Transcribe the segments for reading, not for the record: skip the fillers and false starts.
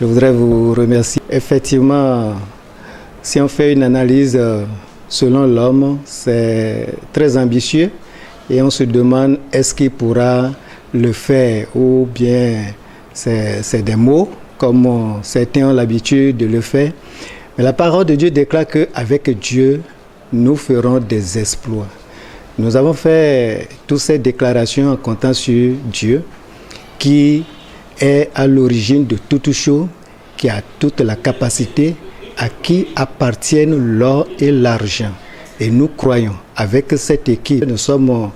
Je voudrais vous remercier. Effectivement, si on fait une analyse selon l'homme, c'est très ambitieux et on se demande est-ce qu'il pourra le faire ou bien c'est des mots comme certains ont l'habitude de le faire. Mais la parole de Dieu déclare qu'avec Dieu, nous ferons des exploits. Nous avons fait toutes ces déclarations en comptant sur Dieu qui est à l'origine de toutes choses, qui a toute la capacité, à qui appartiennent l'or et l'argent. Et nous croyons, avec cette équipe, nous sommes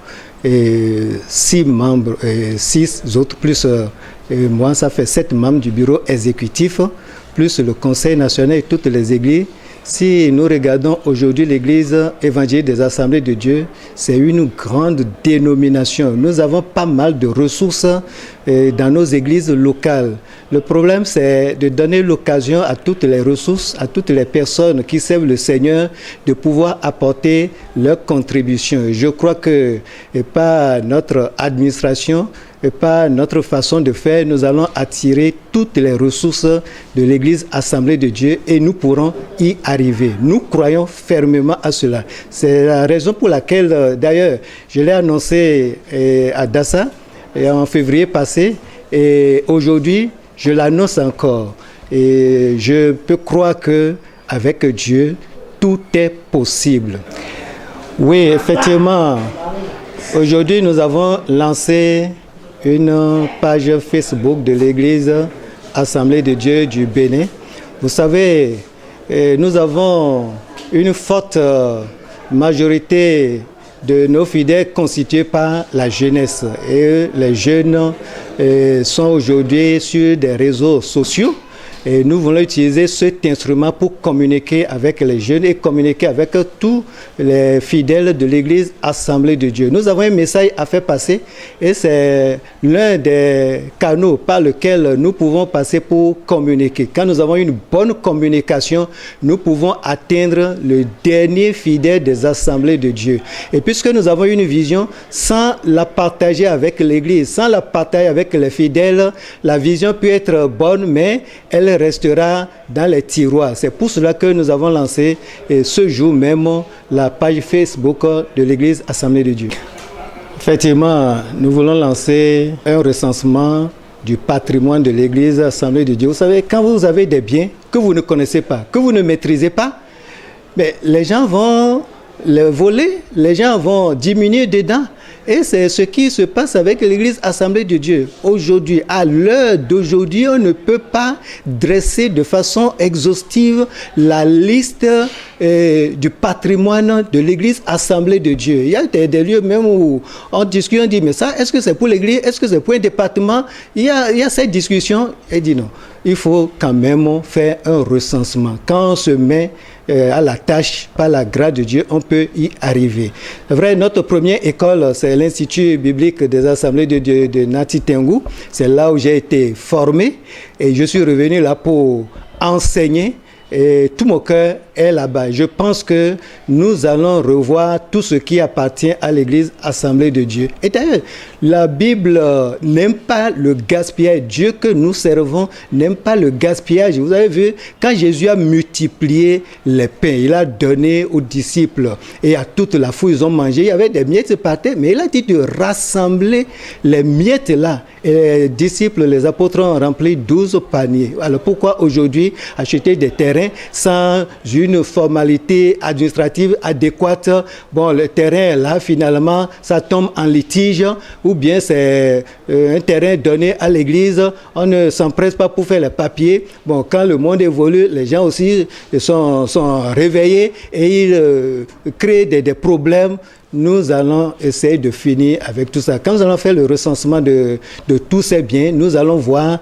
6 membres, 6 autres, plus moi, ça fait 7 membres du bureau exécutif, plus le Conseil national et toutes les églises. Si nous regardons aujourd'hui l'église évangélique des Assemblées de Dieu, c'est une grande dénomination. Nous avons pas mal de ressources dans nos églises locales. Le problème, c'est de donner l'occasion à toutes les ressources, à toutes les personnes qui servent le Seigneur, de pouvoir apporter leur contribution. Je crois que par notre administration, et par notre façon de faire, nous allons attirer toutes les ressources de l'Église Assemblée de Dieu et nous pourrons y arriver. Nous croyons fermement à cela. C'est la raison pour laquelle, d'ailleurs, je l'ai annoncé à Dassa en février passé et aujourd'hui, je l'annonce encore. Et je peux croire qu'avec Dieu, tout est possible. Oui, effectivement, aujourd'hui, nous avons lancé une page Facebook de l'Église Assemblée de Dieu du Bénin. Vous savez, nous avons une forte majorité de nos fidèles constitués par la jeunesse. Et les jeunes sont aujourd'hui sur des réseaux sociaux. Et nous voulons utiliser cet instrument pour communiquer avec les jeunes et communiquer avec tous les fidèles de l'Église Assemblée de Dieu. Nous avons un message à faire passer et c'est l'un des canaux par lesquels nous pouvons passer pour communiquer. Quand nous avons une bonne communication, nous pouvons atteindre le dernier fidèle des Assemblées de Dieu. Et puisque nous avons une vision, sans la partager avec l'Église, sans la partager avec les fidèles, la vision peut être bonne, mais elle restera dans les tiroirs. C'est pour cela que nous avons lancé ce jour même la page Facebook de l'Église Assemblée de Dieu. Effectivement, nous voulons lancer un recensement du patrimoine de l'Église Assemblée de Dieu. Vous savez, quand vous avez des biens que vous ne connaissez pas, que vous ne maîtrisez pas, mais les gens vont les voler, les gens vont diminuer dedans. Et c'est ce qui se passe avec l'Église Assemblée de Dieu. Aujourd'hui, à l'heure d'aujourd'hui, on ne peut pas dresser de façon exhaustive la liste du patrimoine de l'Église Assemblée de Dieu. Il y a des lieux même où on discute, on dit, mais ça, est-ce que c'est pour l'Église, est-ce que c'est pour un département? Il y a cette discussion, et dit non. Il faut quand même faire un recensement. Quand on se met à la tâche, par la grâce de Dieu, on peut y arriver. C'est vrai, notre première école, c'est l'Institut biblique des Assemblées de Dieu de Nati Tengu. C'est là où j'ai été formé et je suis revenu là pour enseigner. Et tout mon cœur est là-bas. Je pense que nous allons revoir tout ce qui appartient à l'Église Assemblée de Dieu. Et d'ailleurs, la Bible n'aime pas le gaspillage. Dieu que nous servons n'aime pas le gaspillage. Vous avez vu, quand Jésus a multiplié les pains, il a donné aux disciples et à toute la foule, ils ont mangé. Il y avait des miettes par terre, mais il a dit de rassembler les miettes là. Et les disciples, les apôtres ont rempli 12 paniers. Alors pourquoi aujourd'hui acheter des terrains sans une formalité administrative adéquate? Bon, le terrain là, finalement, ça tombe en litige, ou bien c'est un terrain donné à l'église, on ne s'empresse pas pour faire les papiers. Bon, quand le monde évolue, les gens aussi sont réveillés et ils créent des problèmes. Nous allons essayer de finir avec tout ça. Quand nous allons faire le recensement de tous ces biens, nous allons voir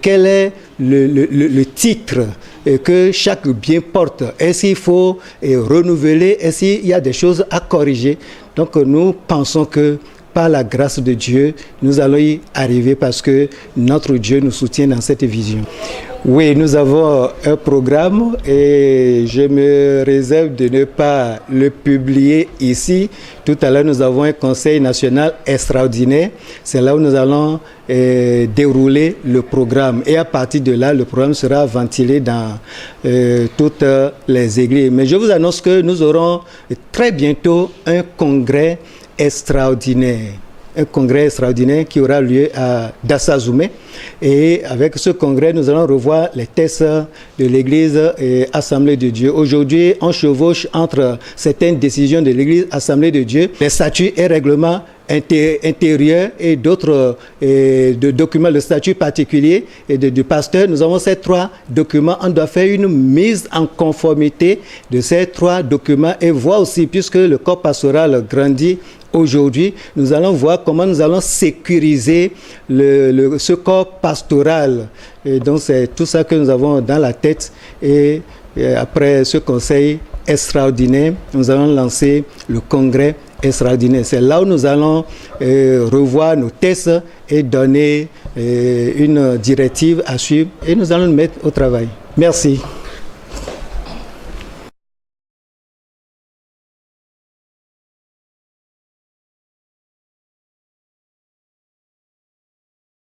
quel est le titre que chaque bien porte. Est-ce qu'il faut renouveler? Est-ce qu'il y a des choses à corriger? Donc nous pensons que par la grâce de Dieu, nous allons y arriver parce que notre Dieu nous soutient dans cette vision. Oui, nous avons un programme et je me réserve de ne pas le publier ici. Tout à l'heure, nous avons un conseil national extraordinaire. C'est là où nous allons dérouler le programme. Et à partir de là, le programme sera ventilé dans toutes les églises. Mais je vous annonce que nous aurons très bientôt un congrès extraordinaire. Un congrès extraordinaire qui aura lieu à Dassazoumé. Et avec ce congrès, nous allons revoir les textes de l'Église et Assemblée de Dieu. Aujourd'hui, on chevauche entre certaines décisions de l'Église Assemblée de Dieu, les statuts et règlements intérieurs et d'autres documents, le statut particulier et du pasteur. Nous avons ces 3 documents. On doit faire une mise en conformité de ces 3 documents et voir aussi, puisque le corps pastoral grandit aujourd'hui, nous allons voir comment nous allons sécuriser ce corps pastoral. Et donc, c'est tout ça que nous avons dans la tête. Et après ce conseil extraordinaire, nous allons lancer le congrès extraordinaire. C'est là où nous allons revoir nos tests et donner une directive à suivre. Et nous allons nous mettre au travail. Merci.